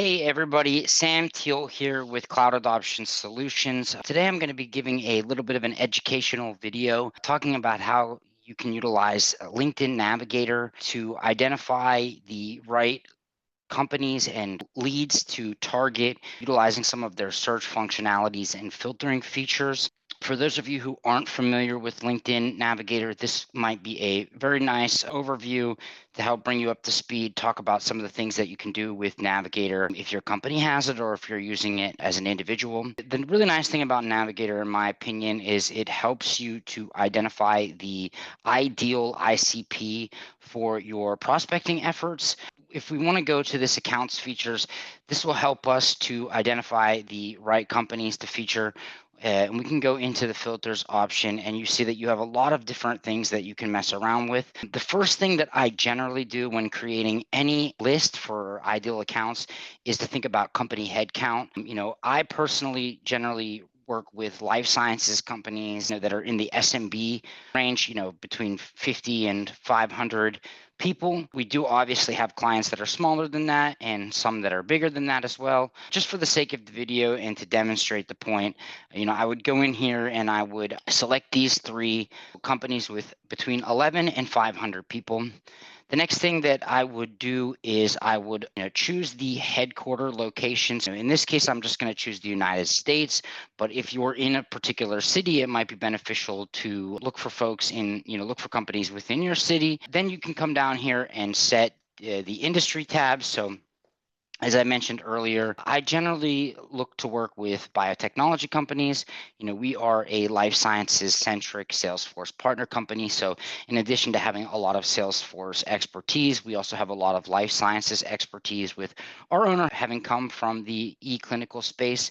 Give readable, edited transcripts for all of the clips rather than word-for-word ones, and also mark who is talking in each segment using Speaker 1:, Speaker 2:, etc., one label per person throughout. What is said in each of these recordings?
Speaker 1: Hey everybody, Sam Teal here with Cloud Adoption Solutions. Today I'm going to be giving a little bit of an educational video talking about how you can utilize LinkedIn Navigator to identify the right companies and leads to target utilizing some of their search functionalities and filtering features. For those of you who aren't familiar with LinkedIn Navigator, this might be a very nice overview to help bring you up to speed, talk about some of the things that you can do with Navigator if your company has it or if you're using it as an individual. The really nice thing about Navigator, in my opinion, is it helps you to identify the ideal ICP for your prospecting efforts. If we want to go to this accounts features, this will help us to identify the right companies to feature. And we can go into the filters option and you see that you have a lot of different things that you can mess around with. The first thing that I generally do when creating any list for ideal accounts is to think about company headcount. I personally generally work with life sciences companies that are in the SMB range, between 50 and 500 people. We do obviously have clients that are smaller than that and some that are bigger than that as well. Just for the sake of the video and to demonstrate the point, I would go in here and I would select these three companies with between 11 and 500 people. The next thing that I would do is I would choose the headquarter location. So in this case, I'm just going to choose the United States. But if you're in a particular city, it might be beneficial to look for folks look for companies within your city. Then you can come down here and set the industry tab. So as I mentioned earlier, I generally look to work with biotechnology companies. We are a life sciences centric Salesforce partner company. So in addition to having a lot of Salesforce expertise, we also have a lot of life sciences expertise with our owner having come from the e-clinical space.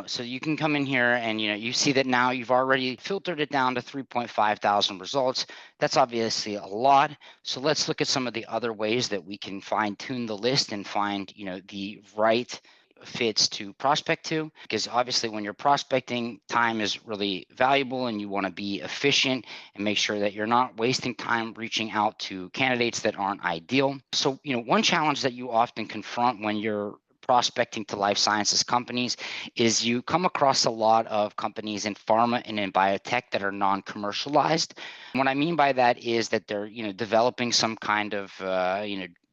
Speaker 1: So you can come in here and, you see that now you've already filtered it down to 3.5 thousand results. That's obviously a lot. So let's look at some of the other ways that we can fine tune the list and find, the right fits to prospect to, because obviously when you're prospecting, time is really valuable and you want to be efficient and make sure that you're not wasting time reaching out to candidates that aren't ideal. So, one challenge that you often confront when you're prospecting to life sciences companies is you come across a lot of companies in pharma and in biotech that are non-commercialized. What I mean by that is that they're developing some kind of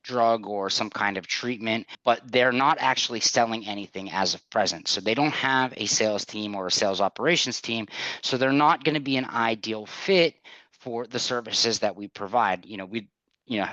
Speaker 1: drug or some kind of treatment, but they're not actually selling anything as of present. So they don't have a sales team or a sales operations team. So they're not going to be an ideal fit for the services that we provide. We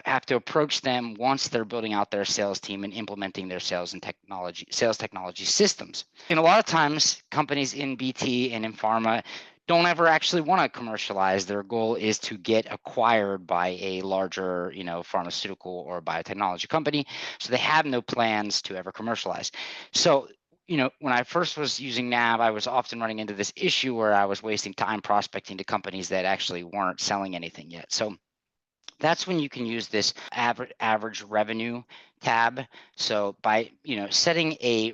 Speaker 1: have to approach them once they're building out their sales team and implementing their sales technology systems. And a lot of times companies in BT and in pharma don't ever actually want to commercialize. Their goal is to get acquired by a larger, pharmaceutical or biotechnology company. So they have no plans to ever commercialize. So when I first was using Nav, I was often running into this issue where I was wasting time prospecting to companies that actually weren't selling anything yet. So that's when you can use this average revenue tab. So by setting a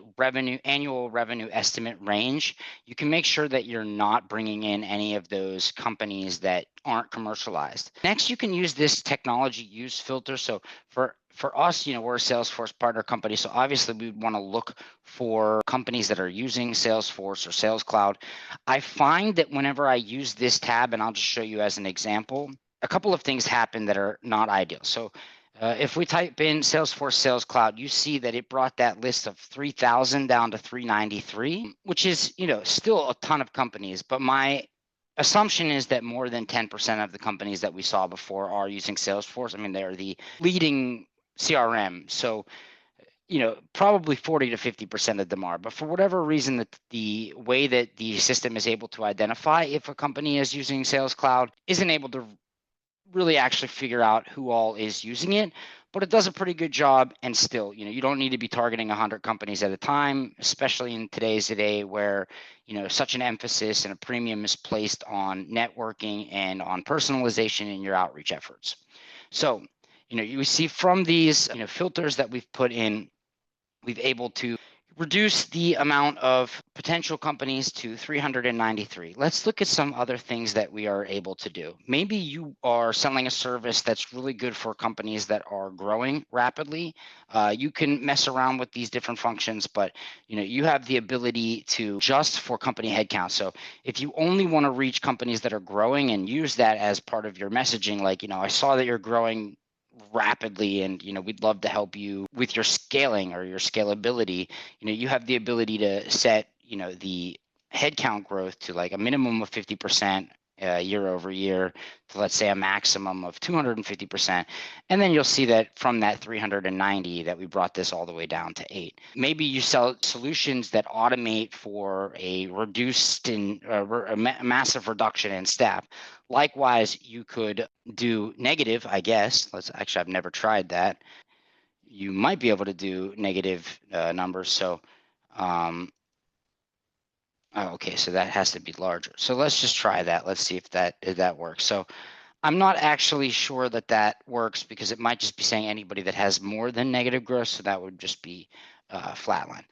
Speaker 1: annual revenue estimate range, you can make sure that you're not bringing in any of those companies that aren't commercialized. Next, you can use this technology use filter. So for us, we're a Salesforce partner company. So obviously we want to look for companies that are using Salesforce or Sales Cloud. I find that whenever I use this tab, and I'll just show you as an example, a couple of things happen that are not ideal. So if we type in Salesforce Sales Cloud, you see that it brought that list of 3,000 down to 393, which is, still a ton of companies. But my assumption is that more than 10% of the companies that we saw before are using Salesforce. I mean, they're the leading CRM. So probably 40 to 50% of them are. But for whatever reason, the way that the system is able to identify if a company is using Sales Cloud isn't able to really actually figure out who all is using it, but it does a pretty good job. And still, you don't need to be targeting 100 companies at a time, especially in today's day where, such an emphasis and a premium is placed on networking and on personalization in your outreach efforts. So, you see from these, filters that we've put in, we've able to reduce the amount of potential companies to 393. Let's look at some other things that we are able to do. Maybe you are selling a service that's really good for companies that are growing rapidly. You can mess around with these different functions, but you have the ability to adjust for company headcount. So if you only want to reach companies that are growing and use that as part of your messaging, like, I saw that you're growing rapidly and we'd love to help you with your scaling or your scalability. You have the ability to set the headcount growth to like a minimum of 50% year over year to, let's say, a maximum of 250%. And then you'll see that from that 390 that we brought this all the way down to 8. Maybe you sell solutions that automate for a reduced in a massive reduction in staff. Likewise, you could do negative, I guess. I've never tried that. You might be able to do negative numbers. So, okay, so that has to be larger. So let's just try that. Let's see if that works. So I'm not actually sure that works because it might just be saying anybody that has more than negative growth. So that would just be flatline.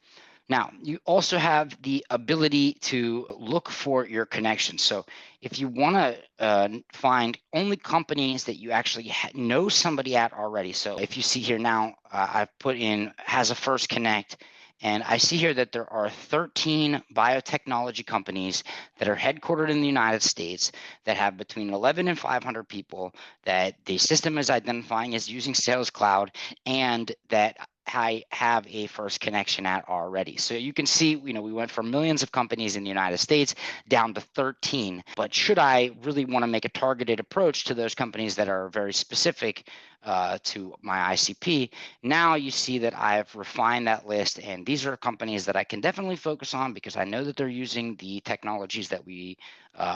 Speaker 1: Now, you also have the ability to look for your connections. So if you want to find only companies that you actually know somebody at already. So if you see here now, I've put in has a first connect. And I see here that there are 13 biotechnology companies that are headquartered in the United States that have between 11 and 500 people that the system is identifying as using Sales Cloud and that I have a first connection at already. So you can see, we went from millions of companies in the United States down to 13. But should I really want to make a targeted approach to those companies that are very specific to my ICP, now you see that I've refined that list, and these are companies that I can definitely focus on because I know that they're using the technologies that we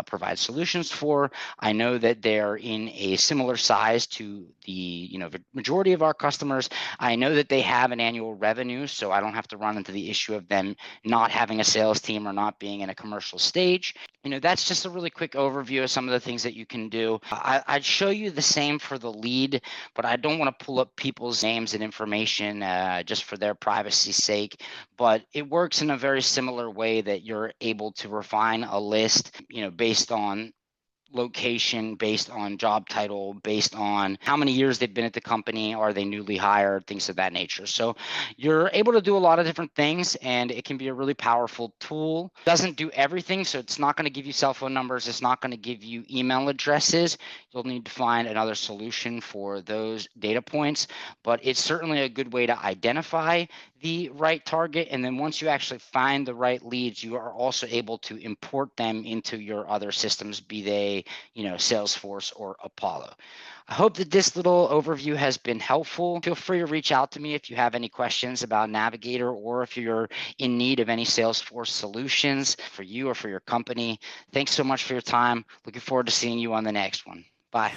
Speaker 1: provide solutions for. I know that they're in a similar size to the majority of our customers. I know that they have an annual revenue, so I don't have to run into the issue of them not having a sales team or not being in a commercial stage. That's just a really quick overview of some of the things that you can do. I'd show you the same for the lead, but I don't want to pull up people's names and information just for their privacy's sake. But it works in a very similar way that you're able to refine a list, based on location, based on job title, based on how many years they've been at the company, are they newly hired, things of that nature. So you're able to do a lot of different things, and it can be a really powerful tool. It doesn't do everything, so it's not going to give you cell phone numbers. It's not going to give you email addresses. You'll need to find another solution for those data points, but it's certainly a good way to identify the right target. And then once you actually find the right leads, you are also able to import them into your other systems, be they, Salesforce or Apollo. I hope that this little overview has been helpful. Feel free to reach out to me if you have any questions about Navigator or if you're in need of any Salesforce solutions for you or for your company. Thanks so much for your time. Looking forward to seeing you on the next one. Bye.